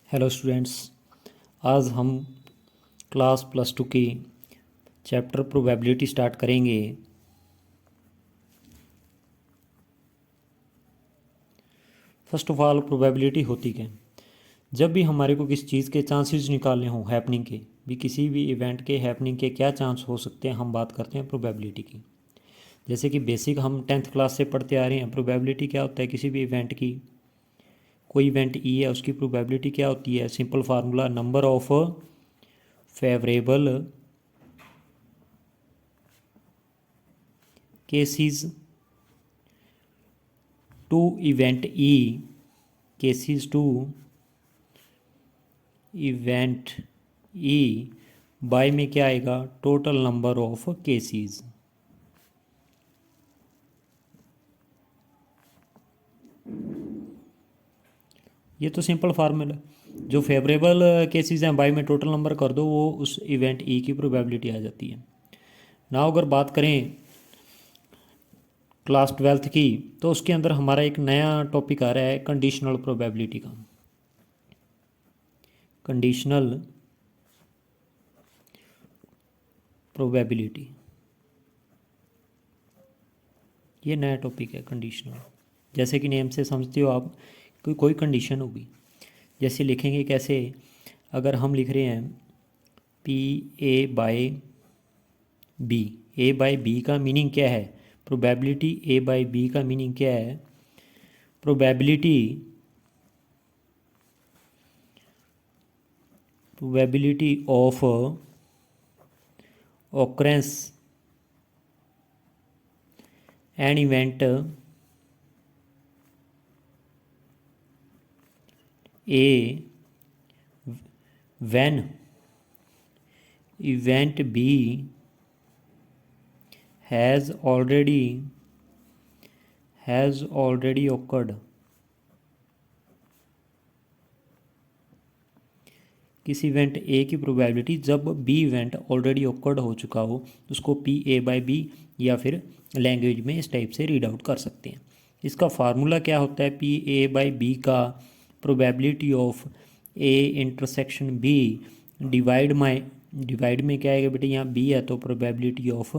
Hello students, आज हम class +2 की चैप्टर प्रोबेबिलिटी स्टार्ट करेंगे। फर्स्ट ऑफ ऑल, प्रोबेबिलिटी होती क्या है? जब भी हमारे को किसी चीज़ के चांसेस निकालने हों, हैपनिंग के भी, किसी भी इवेंट के हैपनिंग के क्या चांस हो सकते हैं, हम बात करते हैं प्रोबेबिलिटी की। जैसे कि बेसिक हम 10th क्लास से पढ़ते आ रहे हैं। प्रोबेबिलिटी क्या होता है? किसी भी इवेंट की, कोई इवेंट ई है, उसकी प्रोबेबिलिटी क्या होती है? Simple formula, number of favourable cases to event E, cases to event E by में क्या आएगा? Total number of cases. ये तो सिंपल फार्मूला, जो फेवरेबल केसेस हैं बाय में टोटल नंबर कर दो, वो उस इवेंट ई की प्रोबेबिलिटी आ जाती है ना। अगर बात करें क्लास 12th की, तो उसके अंदर हमारा एक नया टॉपिक आ रहा है कंडीशनल प्रोबेबिलिटी का। कंडीशनल प्रोबेबिलिटी, ये नया टॉपिक है कंडीशनल। जैसे कि नेम से समझते हो आप, कोई कंडीशन होगी। जैसे लिखेंगे कैसे? अगर हम लिख रहे हैं P A by B, A by B का मीनिंग क्या है? प्रोबेबिलिटी ए बाय बी का मीनिंग क्या है? Probability of occurrence an event A when event B has already occurred। किसी इवेंट ए की प्रोबेबिलिटी जब बी इवेंट ऑलरेडी ऑकर्ड हो चुका हो, उसको पी ए बाई बी या फिर लैंग्वेज में इस टाइप से रीड आउट कर सकते हैं। इसका फार्मूला क्या होता है? पी ए बाई बी का probability of A intersection B divide में क्या आएगा बेटे? यहाँ बी है तो probability of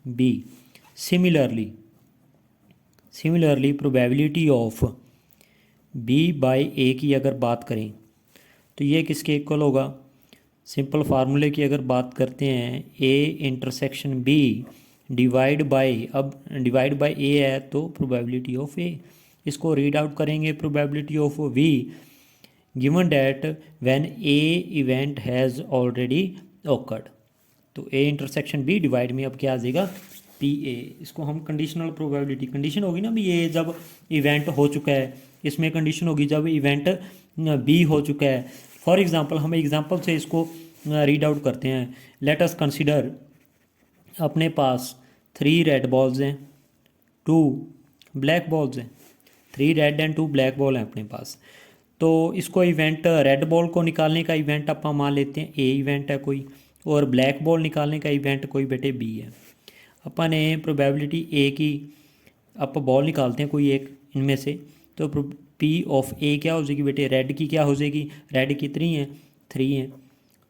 B. Similarly probability of B by A की अगर बात करें तो ये किसके इक्वल होगा? सिंपल फार्मूले की अगर बात करते हैं, A intersection B divide by, अब डिवाइड बाय ए है तो प्रोबेबिलिटी ऑफ ए। इसको रीड आउट करेंगे probability of B given that when A event has already occurred. तो ए इंटरसेक्शन बी डिवाइड में अब क्या आ जाएगा? P A. इसको हम कंडीशनल प्रोबेबिलिटी, कंडीशन होगी ना भी, ये जब इवेंट हो चुका है, इसमें कंडीशन होगी जब इवेंट बी हो चुका है। फॉर एग्जांपल, हम एग्जांपल से इसको रीड आउट करते हैं। लेट अस कंसीडर, अपने पास 3 रेड बॉल्स हैं, 2 ब्लैक बॉल्स हैं। 3 रेड एंड 2 ब्लैक बॉल हैं अपने पास। तो इसको इवेंट, रेड बॉल को निकालने का इवेंट आप मान लेते हैं ए इवेंट है कोई, और ब्लैक बॉल निकालने का इवेंट कोई बेटे बी है। अपन ने प्रोबेबिलिटी ए की, आप बॉल निकालते हैं कोई एक इनमें से, तो पी ऑफ ए क्या हो जाएगी बेटे? रेड की क्या हो जाएगी? रेड कितनी है? 3 है।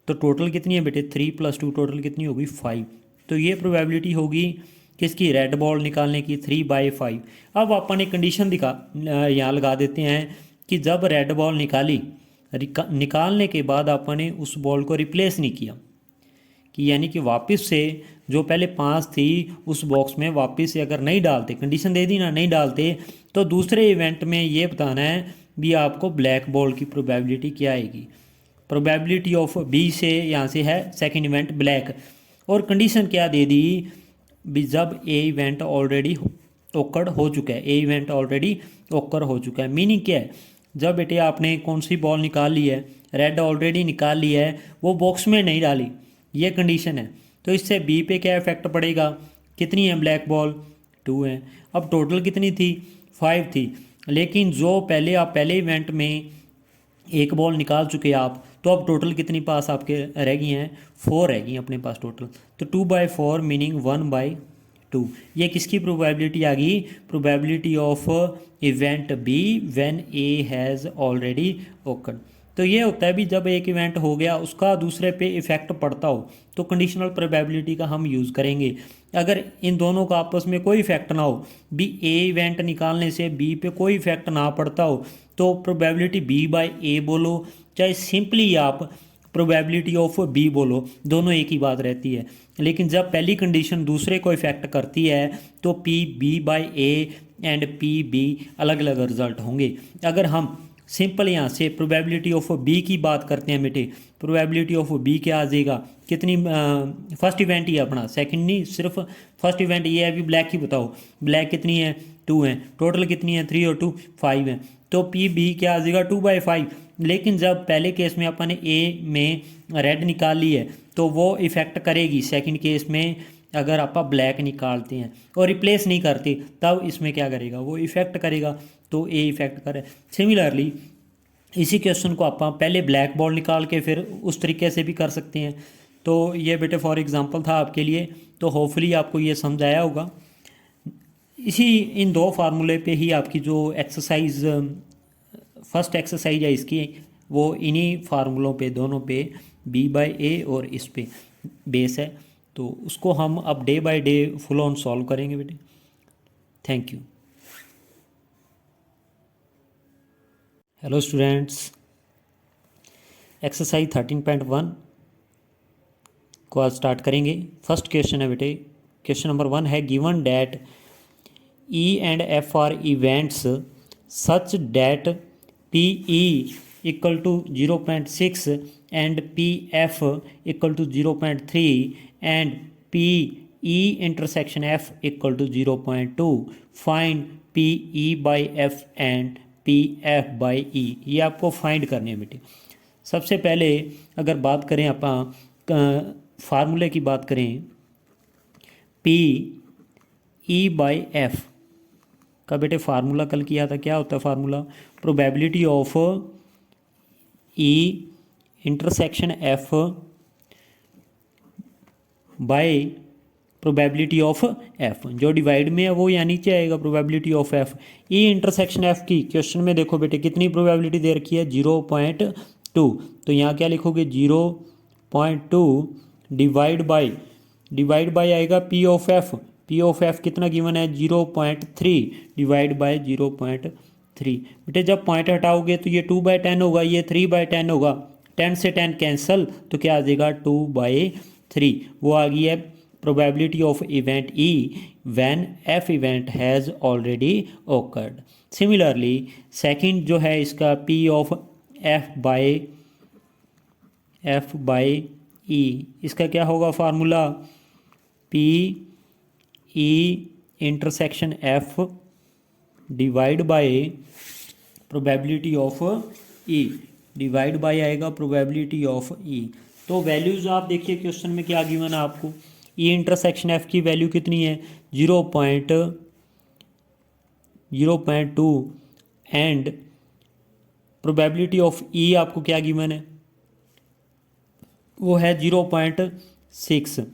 तो टोटल कितनी है बेटे? 3 + 2 टोटल कितनी होगी? 5। तो ये प्रोबेबिलिटी होगी किसकी? रेड बॉल निकालने की, 3/5। अब अपन एक कंडीशन यहाँ लगा देते हैं कि जब रेड बॉल निकालने के बाद अपन ने उस बॉल को रिप्लेस नहीं किया, कि यानी कि वापस से जो पहले 5 थी उस बॉक्स में वापस से अगर नहीं डालते, कंडीशन दे दी ना, नहीं डालते, तो दूसरे इवेंट में ये बताना है भी आपको ब्लैक बॉल की प्रोबेबिलिटी क्या आएगी। प्रोबेबिलिटी ऑफ बी से यहाँ से है सेकंड इवेंट ब्लैक, और कंडीशन क्या दे दी भी जब ए इवेंट ऑलरेडी ओकर हो चुका है। ए इवेंट ऑलरेडी ओकर हो चुका है मीनिंग क्या है? जब बेटे आपने कौन सी बॉल निकाल ली है? रेड ऑलरेडी निकाल ली है, वो बॉक्स में नहीं डाली, ये कंडीशन है। तो इससे बी पे क्या इफेक्ट पड़ेगा? कितनी है ब्लैक बॉल? 2 है। अब टोटल कितनी थी? 5 थी। लेकिन जो पहले आप पहले इवेंट में एक बॉल निकाल चुके आप, तो अब टोटल कितनी पास आपके रह गई हैं? 4 रह गई अपने पास टोटल। तो 2/4 मीनिंग 1/2। ये किसकी प्रोबेबिलिटी आ गई? Probability of event B when A has already occurred. तो ये होता है भी जब एक इवेंट हो गया उसका दूसरे पे इफ़ेक्ट पड़ता हो तो कंडीशनल प्रोबेबिलिटी का हम यूज़ करेंगे। अगर इन दोनों का आपस में कोई इफेक्ट ना हो, बी ए इवेंट निकालने से बी पे कोई इफेक्ट ना पड़ता हो, तो प्रोबेबिलिटी बी बाय ए बोलो चाहे सिंपली आप प्रोबेबिलिटी ऑफ बी बोलो, दोनों एक ही बात रहती है। लेकिन जब पहली कंडीशन दूसरे को इफेक्ट करती है तो P B by A and P B अलग अलग रिजल्ट होंगे। अगर हम सिंपल यहाँ से प्रोबेबिलिटी ऑफ बी की बात करते हैं बेटे, प्रोबेबिलिटी ऑफ बी क्या आ जाएगा, कितनी फर्स्ट इवेंट ही है अपना, सेकंड नहीं, सिर्फ फर्स्ट इवेंट ये है। अभी ब्लैक की बताओ, ब्लैक कितनी है 2 है, टोटल कितनी है 3 और 2 5 है, तो पी बी क्या आ जाएगा 2/5। लेकिन जब पहले केस में अपन ने ए में रेड निकाल ली है तो वो इफ़ेक्ट करेगी सेकंड केस में अगर आप ब्लैक निकालते हैं और रिप्लेस नहीं करते तब इसमें क्या करेगा, वो इफ़ेक्ट करेगा, तो ए इफ़ेक्ट करे। सिमिलरली इसी क्वेश्चन को आप पहले ब्लैक बॉल निकाल के फिर उस तरीके से भी कर सकते हैं। तो ये बेटे फॉर एग्जांपल था आपके लिए, तो होपफुली आपको ये समझ आया होगा। इसी इन दो फार्मूले पे ही आपकी जो एक्सरसाइज फर्स्ट एक्सरसाइज है इसकी, वो इन्हीं फार्मूलों पे दोनों पे बी बाय ए और इस पे बेस है, तो उसको हम अब day by day full on solve करेंगे बेटे। Thank you. Hello students, exercise 13.1 को आज स्टार्ट करेंगे। फर्स्ट क्वेश्चन है बेटे, क्वेश्चन नंबर 1 है given that E and F are events such that P E equal to 0.6 and P F equal to 0.3 and P E intersection F equal to 0.2, find P E by F and P F by E. ये आपको find करनी है बेटे। सबसे पहले अगर बात करें आप फार्मूले की बात करें, पी ई बाई एफ का बेटे फार्मूला कल किया था, क्या होता है formula, probability of E intersection F bye probability of F, जो डिवाइड में है वो यहाँ नीचे आएगा probability of F. E intersection F की क्वेश्चन में देखो बेटे कितनी प्रोबेबिलिटी दे रखी है 0.2, तो यहाँ क्या लिखोगे 0.2 डिवाइड बाय आएगा P of F, P of F कितना गिवन है 0.3 डिवाइड बाय 0.3। बेटे जब पॉइंट हटाओगे तो ये 2/10 होगा, ये 3/10 होगा, 10 से 10 कैंसल, तो क्या आ जाएगा 2/3। वो आ गई है probability of event E when F event has already occurred. Similarly second जो है इसका पी ऑफ एफ बाय ई, इसका क्या होगा formula, P E intersection F divide by probability of E, divide by आएगा प्रोबेबिलिटी ऑफ ई। तो वैल्यूज आप देखिए क्वेश्चन में क्या गिवन है आपको, ई इंटरसेक्शन एफ की वैल्यू कितनी है 0.2 एंड प्रोबेबिलिटी ऑफ ई आपको क्या गिवन है, वो है 0.6।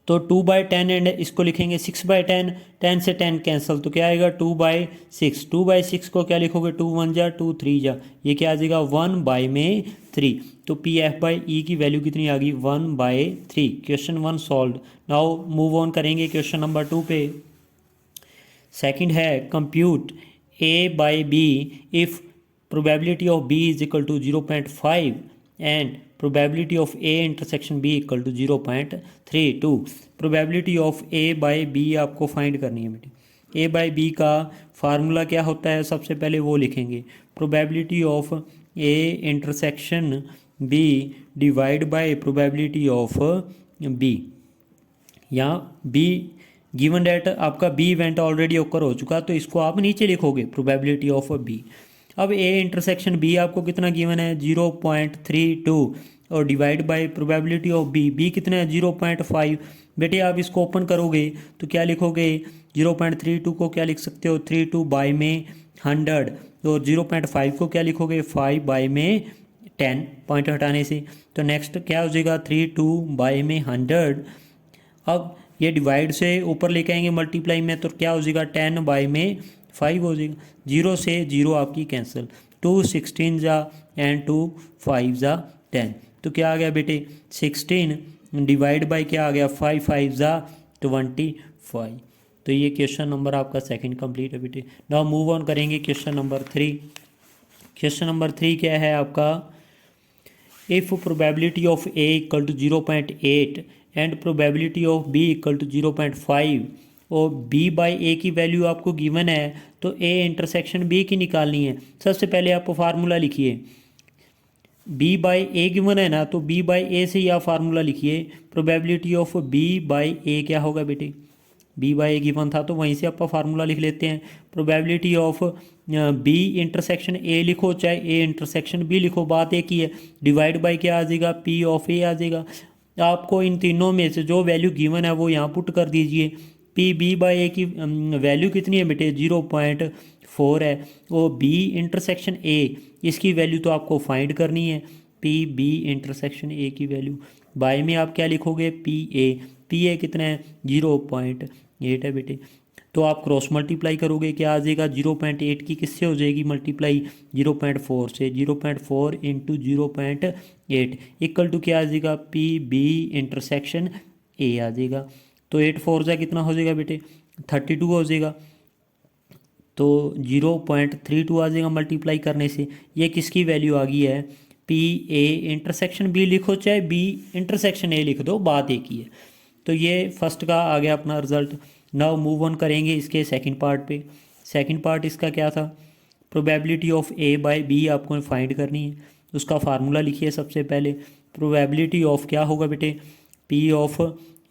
तो 2/10 एंड इसको लिखेंगे 6/10, 10 से 10 कैंसल, तो क्या आएगा 2/6। 2/6 को क्या लिखोगे 2 1 जा 2 3 जा, ये क्या आ जाएगा 1/3। तो पी एफ बाई ई की वैल्यू कितनी आ गई 1/3। क्वेश्चन 1 सॉल्व। नाउ मूव ऑन करेंगे क्वेश्चन नंबर 2 पे। सेकंड है compute A by B if probability of B is equal to 0.5 and probability of A intersection B equal to 0.32। Probability of A by B आपको find करनी है बेटी। A by B का formula क्या होता है, सबसे पहले वो लिखेंगे, probability of A intersection B divide by probability of B. यहाँ बी गिवन डेट आपका बी इवेंट ऑलरेडी ओकर हो चुका, तो इसको आप नीचे लिखोगे प्रोबेबिलिटी ऑफ बी। अब ए इंटरसेक्शन बी आपको कितना गिवन है 0.32 और divide by probability of B कितना है 0.5। बेटे आप इसको ओपन करोगे तो क्या लिखोगे 0.32 को क्या लिख सकते हो 32 बाय में 100, तो 0.5 को क्या लिखोगे 5 बाय में 10 पॉइंट हटाने से, तो नेक्स्ट क्या हो जाएगा 32 बाय में 100। अब ये डिवाइड से ऊपर लेके आएंगे मल्टीप्लाई में, तो क्या हो जाएगा 10 बाय में 5 हो जाएगा, 0 से 0 आपकी कैंसिल, 2 16 जा एंड 2 5 जा 10। तो क्या आ गया बेटे 16 डिवाइड बाय क्या आ गया 5 5 जा 25। तो ये क्वेश्चन नंबर आपका सेकंड कंप्लीट है बेटे। नाउ मूव ऑन करेंगे क्वेश्चन नंबर 3। क्वेश्चन नंबर 3 क्या है आपका, if probability of A equal to 0.8 and probability of B equal to 0.5 और बी बाई ए की वैल्यू आपको गिवन है, तो ए इंटरसेक्शन बी की निकालनी है। सबसे पहले आप फार्मूला लिखिए, बी बाई ए गिवन है ना, तो बी बाई ए से ही आप फार्मूला लिखिए। प्रोबेबिलिटी ऑफ बी बाई ए क्या होगा बेटे, बी बाई ए गिवन था तो वहीं से आप फार्मूला लिख लेते हैं। Probability of B intersection A लिखो चाहे ए इंटरसेक्शन बी लिखो, बात एक ही है। डिवाइड बाई क्या आ जाएगा, पी ऑफ ए आ जाएगा। आपको इन तीनों में से जो वैल्यू गिवन है वो यहाँ पुट कर दीजिए। पी बी बाई ए की वैल्यू कितनी है बेटे 0.4 है, और बी इंटरसेक्शन ए इसकी वैल्यू तो आपको फाइंड करनी है। पी बी इंटरसेक्शन ए की वैल्यू बाई में आप क्या लिखोगे, पी ए कितना है 0.8 है बेटे। तो आप क्रॉस मल्टीप्लाई करोगे क्या आ जाएगा, 0.8 की किससे हो जाएगी मल्टीप्लाई 0.4 से, 0.4 इंटू 0.8 इक्वल टू क्या आ जाएगा, पी बी इंटरसेक्शन ए आ जाएगा। तो 8 4 जा कितना हो जाएगा बेटे 32 हो जाएगा। तो 0.32 आ जाएगा मल्टीप्लाई करने से। ये किसकी वैल्यू आ गई है, पी ए इंटरसेक्शन बी लिखो चाहे बी इंटरसेक्शन ए लिख दो, बात एक ही है। तो ये फर्स्ट का आ गया अपना रिजल्ट। नाउ मूव ऑन करेंगे इसके सेकंड पार्ट पे। सेकंड पार्ट इसका क्या था, probability of A by B आपको फाइंड करनी है। उसका फार्मूला लिखिए सबसे पहले। प्रोबेबिलिटी ऑफ क्या होगा बेटे, P of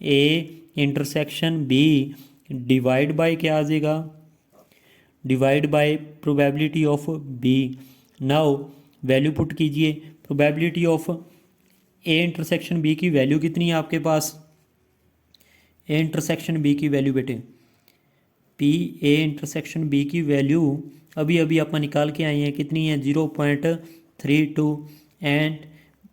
A intersection B divide by क्या आ जाएगा, divide by probability of B. Now value put कीजिए। Probability of A intersection B की वैल्यू कितनी है आपके पास, ए इंटरसेक्शन बी की वैल्यू बेटे, पी ए इंटरसेक्शन बी की वैल्यू अभी अभी आप निकाल के आए हैं, कितनी है 0.32 एंड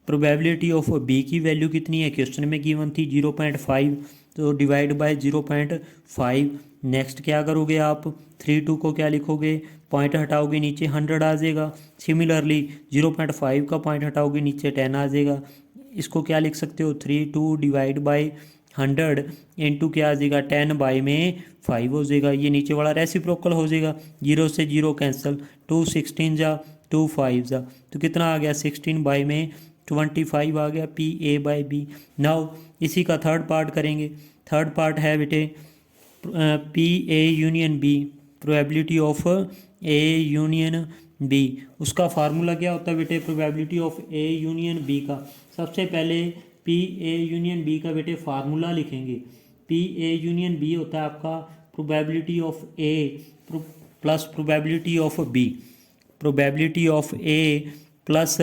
प्रोबेबिलिटी ऑफ बी की वैल्यू कितनी है, क्वेश्चन में गिवन थी 0.5, तो डिवाइड बाय 0.5। नेक्स्ट क्या करोगे आप, 32 को क्या लिखोगे, पॉइंट हटाओगे नीचे 100 आ जाएगा। सिमिलरली 0.5 का पॉइंट हटाओगे नीचे 10 आ जाएगा। इसको क्या लिख सकते हो, 32 डिवाइड बाई 100 इंटू क्या आ जाएगा 10 बाई में 5 हो जाएगा। ये नीचे वाला रेसिप्रोकल हो जाएगा, 0 से 0 कैंसिल, 2 16 जा 2 5 जा, तो कितना आ गया 16 बाई में 25 आ गया, P A by B. Now इसी का थर्ड पार्ट करेंगे। थर्ड पार्ट है बेटे P A union B, probability of A union B. उसका फार्मूला क्या होता है बेटे, probability of A union B का सबसे पहले पी ए यूनियन बी का बेटे फार्मूला लिखेंगे। पी ए यूनियन बी होता है आपका probability of A plus probability of B, probability of A plus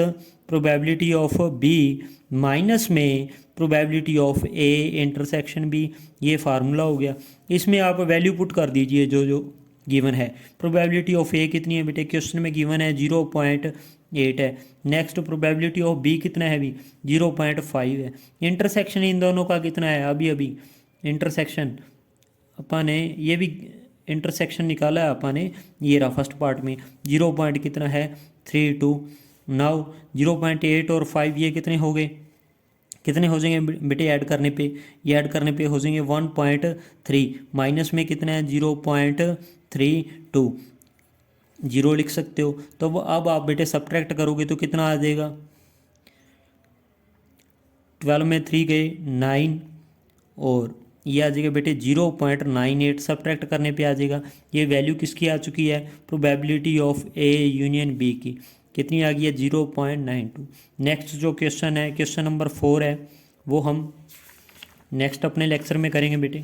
probability of B minus में probability of A intersection B. ये फार्मूला हो गया। इसमें आप वैल्यू पुट कर दीजिए जो जो गिवन है। प्रोबेबिलिटी ऑफ ए कितनी है बेटे, क्वेश्चन में गिवन है 0.8 है। नेक्स्ट प्रोबेबिलिटी ऑफ बी कितना है अभी 0.5 है। इंटरसेक्शन इन दोनों का कितना है, अभी अभी इंटरसेक्शन अपन ने ये भी इंटरसेक्शन निकाला है अपन ने, ये रहा फर्स्ट पार्ट में 0 पॉइंट कितना है 32। नाउ 0.8 और 5 ये कितने हो गए, कितने हो जाएंगे बेटे ऐड करने पे, ये ऐड करने पे हो जाएंगे 1.3 माइनस में कितना है 0.32, 0 लिख सकते हो। तो अब आप बेटे सब्ट्रैक्ट करोगे तो कितना आ जाएगा, 12 में 3 गए 9 और ये आ जाएगा बेटे 0.98, सब्ट्रैक्ट करने पे आ जाएगा। ये वैल्यू किसकी आ चुकी है, probability of A union B की, कितनी आ गई है 0.92। नेक्स्ट जो क्वेश्चन है क्वेश्चन नंबर 4 है, वो हम नेक्स्ट अपने लेक्चर में करेंगे बेटे।